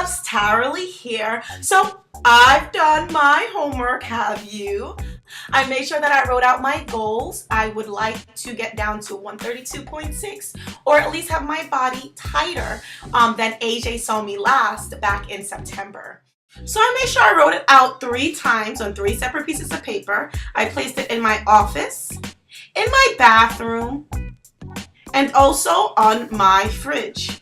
loves, Taralee here. So I've done my homework, have you? I made sure that I wrote out my goals. I would like to get down to 132.6 or at least have my body tighter than AJ saw me last back in September. So I made sure I wrote it out 3 times on 3 separate pieces of paper. I placed it in my office, in my bathroom, and also on my fridge.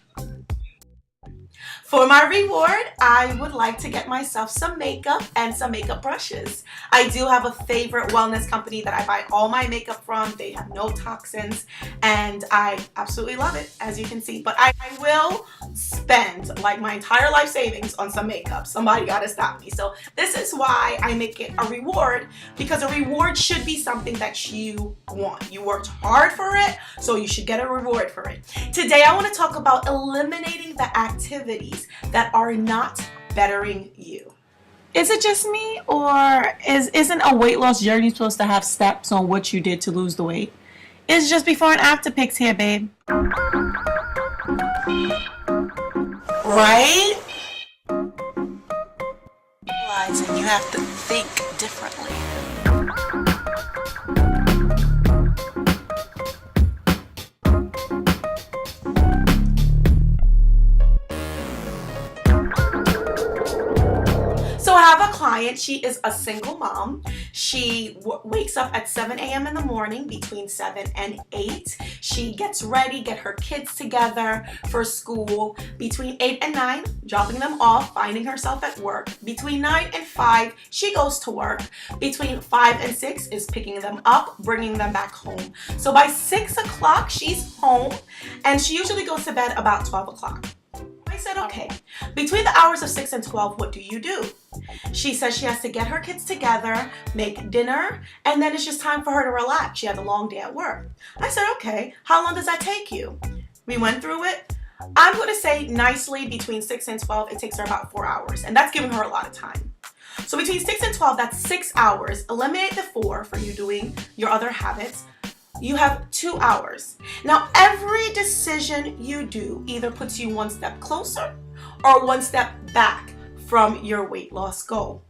For my reward, I would like to get myself some makeup and some makeup brushes. I do have a favorite wellness company that I buy all my makeup from. They have no toxins and I absolutely love it, as you can see. But I will spend like my entire life savings on some makeup. Somebody gotta stop me. So this is why I make it a reward, because a reward should be something that you want. You worked hard for it, so you should get a reward for it. Today I want to talk about eliminating the activities that are not bettering you. Is it just me, or isn't a weight loss journey supposed to have steps on what you did to lose the weight? It's just before and after pics here, babe. Right? Realizing you have to think differently. So I have a client. She is a single mom. She wakes up at 7 a.m. in the morning, between 7 and 8. She gets ready, get her kids together for school. Between 8 and 9, dropping them off, finding herself at work. Between 9 and 5, she goes to work. Between 5 and 6 is picking them up, bringing them back home. So by 6 o'clock, she's home, and she usually goes to bed about 12 o'clock. I said, okay, between the hours of 6 and 12, what do you do? She says she has to get her kids together, make dinner, and then it's just time for her to relax. She has a long day at work. I said, okay, how long does that take you? We went through it. I'm going to say nicely between 6 and 12, it takes her about 4 hours, and that's giving her a lot of time. So between 6 and 12, that's 6 hours. Eliminate the 4 for you doing your other habits. You have 2 hours. Now, every decision you do either puts you one step closer or one step back from your weight loss goal.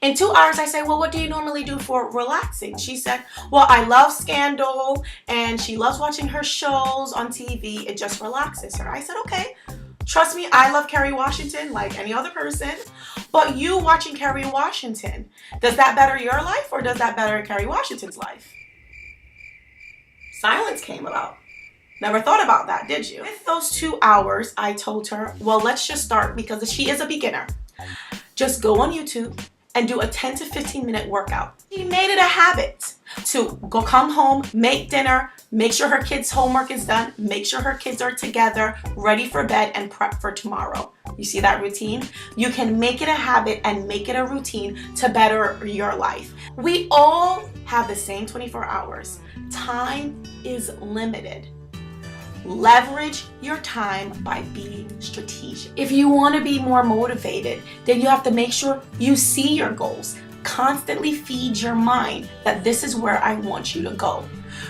In 2 hours, I say, well, what do you normally do for relaxing? She said, well, I love Scandal and she loves watching her shows on TV. It just relaxes her. I said, okay, trust me, I love Kerry Washington like any other person, but you watching Kerry Washington, does that better your life or does that better Kerry Washington's life? Silence came about. Never thought about that, did you? With those 2 hours, I told her, well, let's just start, because she is a beginner. Just go on YouTube and do a 10 to 15 minute workout. She made it a habit to come home, make dinner, make sure her kids' homework is done, make sure her kids are together, ready for bed, and prep for tomorrow. You see that routine? You can make it a habit and make it a routine to better your life. We all have the same 24 hours. Time is limited. Leverage your time by being strategic. If you want to be more motivated, then you have to make sure you see your goals. Constantly feed your mind that this is where I want you to go.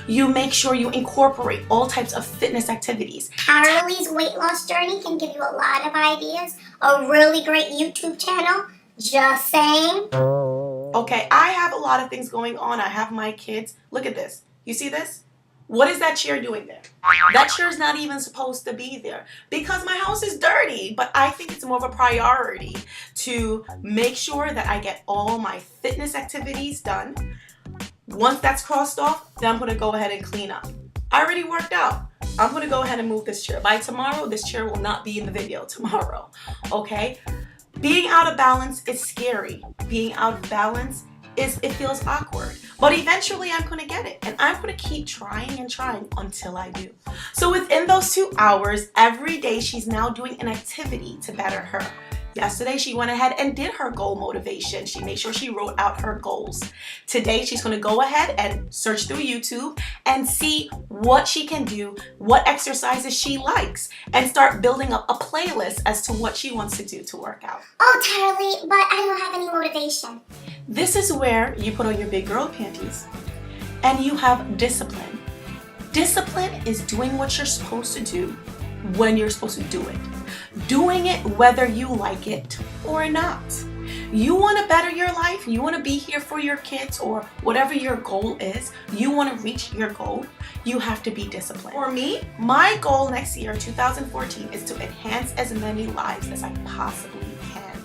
You make sure you incorporate all types of fitness activities. Taralee's weight loss journey can give you a lot of ideas. A really great YouTube channel. Just saying. Okay, I have a lot of things going on. I have my kids. Look at this. You see this? What is that chair doing there? That chair is not even supposed to be there because my house is dirty, but I think it's more of a priority to make sure that I get all my fitness activities done. Once that's crossed off, then I'm going to go ahead and clean up. I already worked out. I'm going to go ahead and move this chair. By tomorrow, this chair will not be in the video tomorrow, okay? Being out of balance is scary. Being out of balance it feels awkward, but eventually I'm going to get it, and I'm going to keep trying and trying until I do. So within those 2 hours, every day she's now doing an activity to better her. Yesterday, she went ahead and did her goal motivation. She made sure she wrote out her goals. Today, she's going to go ahead and search through YouTube and see what she can do, what exercises she likes, and start building up a playlist as to what she wants to do to work out. Oh, Taralee, but I don't have any motivation. This is where you put on your big girl panties and you have discipline. Discipline is doing what you're supposed to do when you're supposed to do it. doing it whether you like it or not. You want to better your life, you want to be here for your kids, or whatever your goal is, you want to reach your goal, you have to be disciplined. For me, my goal next year, 2014, is to enhance as many lives as I possibly can.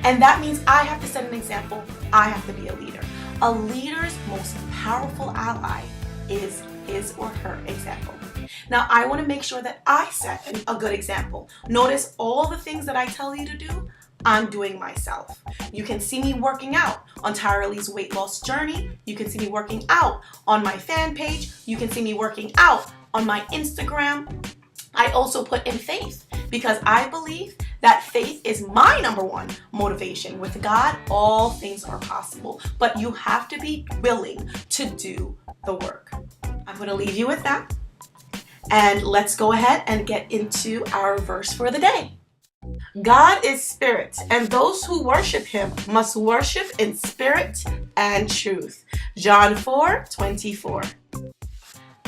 And that means I have to set an example. I have to be a leader. A leader's most powerful ally is his or her example. Now, I want to make sure that I set a good example. Notice all the things that I tell you to do, I'm doing myself. You can see me working out on Taralee's weight loss journey. You can see me working out on my fan page. You can see me working out on my Instagram. I also put in faith because I believe that faith is my number one motivation. With God, all things are possible, but you have to be willing to do the work. I'm going to leave you with that. And let's go ahead and get into our verse for the day. God is spirit, and those who worship him must worship in spirit and truth. John 4:24.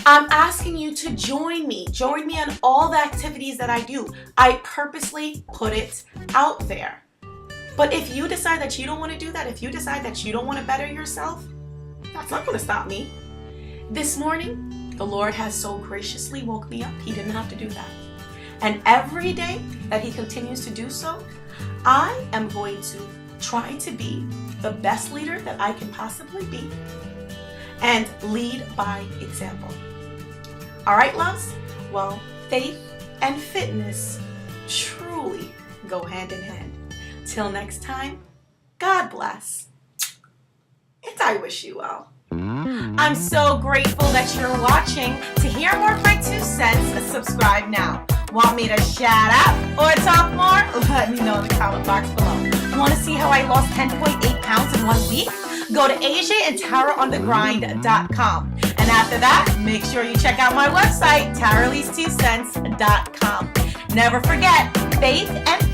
I'm asking you to join me. Join me on all the activities that I do. I purposely put it out there. But if you decide that you don't want to do that, if you decide that you don't want to better yourself, that's not going to stop me. This morning, the Lord has so graciously woke me up. He didn't have to do that. And every day that he continues to do so, I am going to try to be the best leader that I can possibly be and lead by example. All right, loves? Well, faith and fitness truly go hand in hand. Till next time, God bless. And I wish you well. I'm so grateful that you're watching. To hear more of my 2 cents, subscribe now. Want me to shout out or talk more? Let me know in the comment box below. Want to see how I lost 10.8 pounds in 1 week? Go to AJandTaraOnTheGrind.com. And after that, make sure you check out my website, Taralee's2cents.com. Never forget, faith and